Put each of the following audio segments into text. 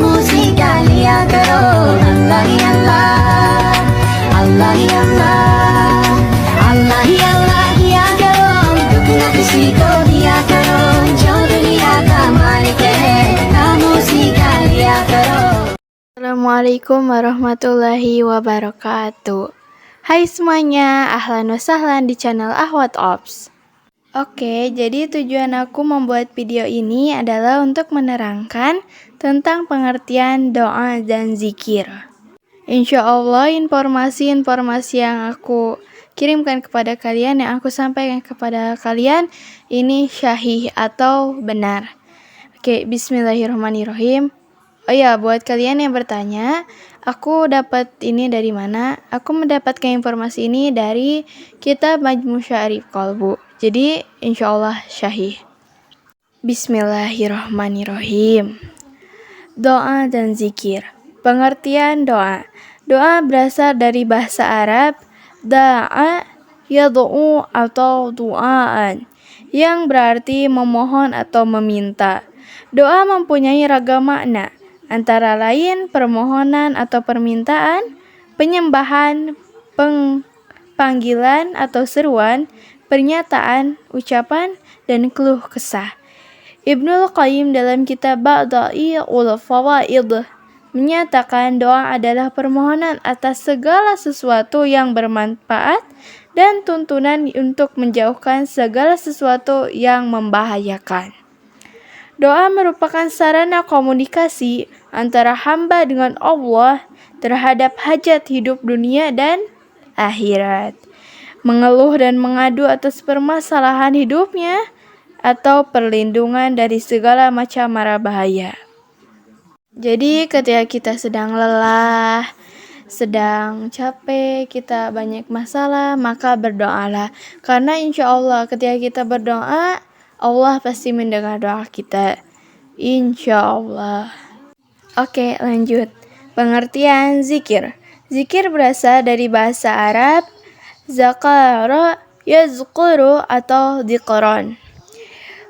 música लिया करो अल्लाह ही अल्लाह अल्लाह ही अल्लाह अल्लाह ही अल्लाह किया करो दुख न किसी को दिया करो जो दुनिया का मालिक है ना música लिया करो. Assalamualaikum warahmatullahi wabarakatuh. Hai semuanya, ahlan wa sahlan di channel Ahwat Ops. Oke, jadi tujuan aku membuat video ini adalah untuk menerangkan tentang pengertian doa dan zikir. Insya Allah informasi-informasi yang aku kirimkan kepada kalian, yang aku sampaikan kepada kalian, ini syahih atau benar. Oke, bismillahirrahmanirrahim. Oh ya, buat kalian yang bertanya, aku dapat ini dari mana? Aku mendapatkan informasi ini dari kitab Majmu' Sya'rif Qalbu. Jadi, insya Allah syahih. Bismillahirrahmanirrahim. Doa dan zikir. Pengertian doa. Doa berasal dari bahasa Arab da'a yad'u atau du'aan, yang berarti memohon atau meminta. Doa mempunyai ragam makna, antara lain permohonan atau permintaan, penyembahan, panggilan atau seruan, pernyataan, ucapan, dan keluh kesah. Ibnul Qayyim dalam kitab Bada'i'ul Fawaid menyatakan doa adalah permohonan atas segala sesuatu yang bermanfaat dan tuntunan untuk menjauhkan segala sesuatu yang membahayakan. Doa merupakan sarana komunikasi antara hamba dengan Allah terhadap hajat hidup dunia dan akhirat, mengeluh dan mengadu atas permasalahan hidupnya, atau perlindungan dari segala macam mara bahaya. Jadi ketika kita sedang lelah, sedang capek, kita banyak masalah, maka berdoalah. Karena insya Allah ketika kita berdoa, Allah pasti mendengar doa kita, insya Allah. Oke, lanjut. Pengertian zikir. Zikir berasal dari bahasa Arab zakara yazkuru atau dzikron,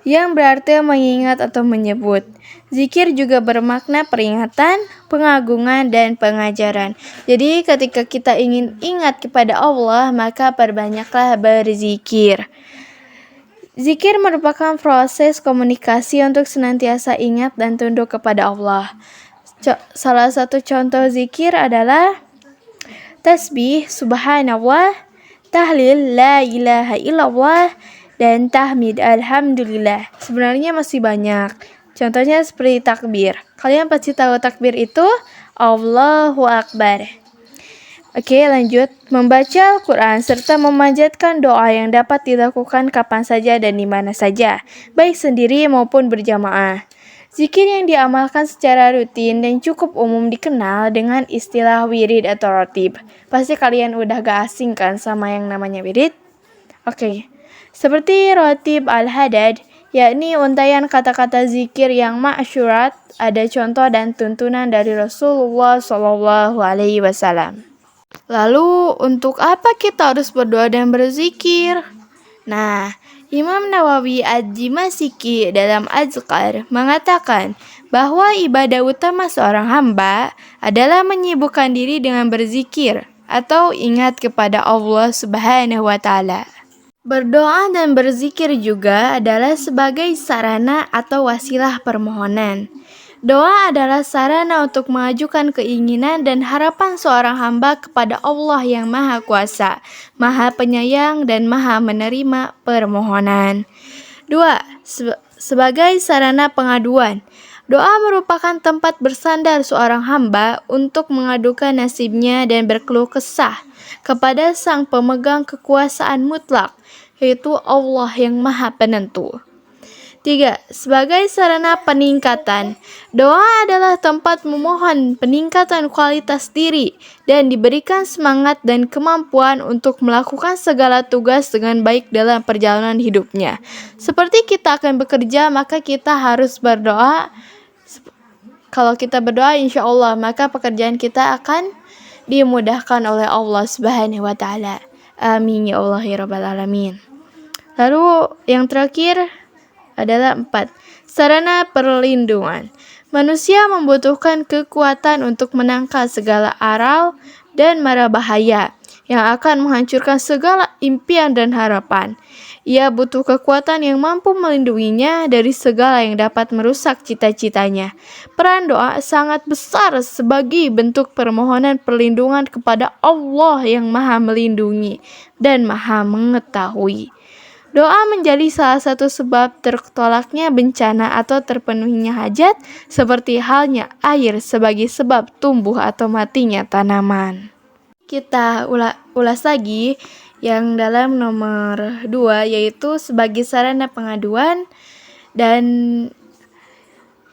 yang berarti mengingat atau menyebut. Zikir juga bermakna peringatan, pengagungan, dan pengajaran. Jadi ketika kita ingin ingat kepada Allah, maka perbanyaklah berzikir. Zikir merupakan proses komunikasi untuk senantiasa ingat dan tunduk kepada Allah. Salah satu contoh zikir adalah tasbih subhanallah, tahlil la ilaha illallah, dan tahmid alhamdulillah. Sebenarnya masih banyak. Contohnya seperti takbir. Kalian pasti tahu takbir itu Allahu Akbar. Oke, lanjut. Membaca Al-Quran serta memanjatkan doa yang dapat dilakukan kapan saja dan di mana saja, baik sendiri maupun berjamaah. Zikir yang diamalkan secara rutin dan cukup umum dikenal dengan istilah wirid atau rotib. Pasti kalian udah gak asing kan sama yang namanya wirid? Oke. Seperti rotib al-hadad, yakni untayan kata-kata zikir yang ma'syurat, ada contoh dan tuntunan dari Rasulullah SAW. Lalu, untuk apa kita harus berdoa dan berzikir? Nah, Imam Nawawi Ad-Dimashqi dalam Azkar mengatakan bahwa ibadah utama seorang hamba adalah menyibukkan diri dengan berzikir atau ingat kepada Allah Subhanahu wa Ta'ala. Berdoa dan berzikir juga adalah sebagai sarana atau wasilah permohonan. Doa adalah sarana untuk mengajukan keinginan dan harapan seorang hamba kepada Allah yang Maha Kuasa, Maha Penyayang, dan Maha Menerima permohonan. 2. Sebagai sarana pengaduan. Doa merupakan tempat bersandar seorang hamba untuk mengadukan nasibnya dan berkeluh kesah kepada Sang Pemegang kekuasaan mutlak, yaitu Allah yang Maha Penentu. 3. Sebagai sarana peningkatan. Doa adalah tempat memohon peningkatan kualitas diri dan diberikan semangat dan kemampuan untuk melakukan segala tugas dengan baik dalam perjalanan hidupnya. Seperti kita akan bekerja, maka kita harus berdoa. Kalau kita berdoa, insya Allah, maka pekerjaan kita akan dimudahkan oleh Allah Subhanahu wa Ta'ala. Amin ya Allah ya Rabbal Alamin. Lalu yang terakhir adalah 4. Sarana perlindungan. Manusia membutuhkan kekuatan untuk menangkal segala aral dan mara bahaya yang akan menghancurkan segala impian dan harapan. Ia butuh kekuatan yang mampu melindunginya dari segala yang dapat merusak cita-citanya. Peran doa sangat besar sebagai bentuk permohonan perlindungan kepada Allah yang Maha Melindungi dan Maha Mengetahui. Doa menjadi salah satu sebab tertolaknya bencana atau terpenuhinya hajat, seperti halnya air sebagai sebab tumbuh atau matinya tanaman. Kita ulas lagi yang dalam nomor 2, yaitu sebagai sarana pengaduan. Dan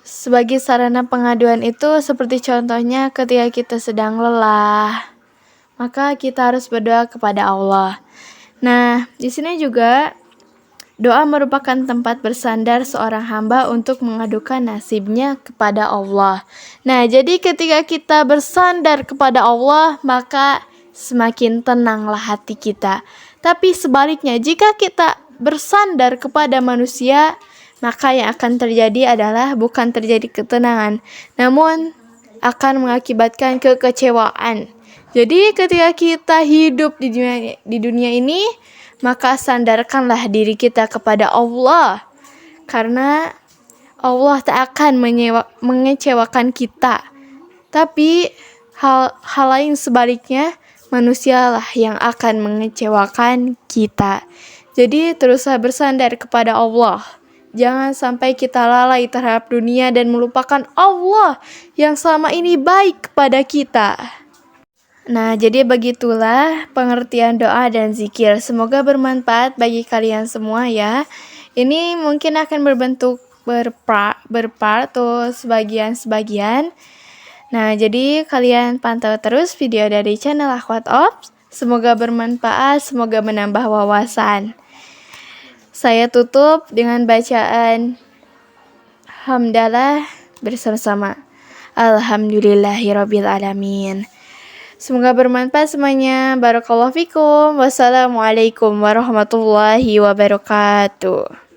sebagai sarana pengaduan itu seperti contohnya ketika kita sedang lelah, maka kita harus berdoa kepada Allah. Nah, di sini juga doa merupakan tempat bersandar seorang hamba untuk mengadukan nasibnya kepada Allah. Nah, jadi ketika kita bersandar kepada Allah, maka semakin tenanglah hati kita. Tapi sebaliknya, jika kita bersandar kepada manusia, maka yang akan terjadi adalah bukan terjadi ketenangan, namun akan mengakibatkan kekecewaan. Jadi ketika kita hidup di dunia ini, maka sandarkanlah diri kita kepada Allah, karena Allah tak akan mengecewakan kita. Tapi hal lain sebaliknya, manusialah yang akan mengecewakan kita. Jadi teruslah bersandar kepada Allah. Jangan sampai kita lalai terhadap dunia dan melupakan Allah yang selama ini baik kepada kita. Nah, jadi begitulah pengertian doa dan zikir. Semoga bermanfaat bagi kalian semua ya. Ini mungkin akan berbentuk berpart atau sebagian-sebagian. Nah, jadi kalian pantau terus video dari channel Akhwat Ops. Semoga bermanfaat, semoga menambah wawasan. Saya tutup dengan bacaan hamdalah bersama-sama. Alhamdulillahirabbil alamin. Semoga bermanfaat semuanya. Barakallahu fikum. Wassalamualaikum warahmatullahi wabarakatuh.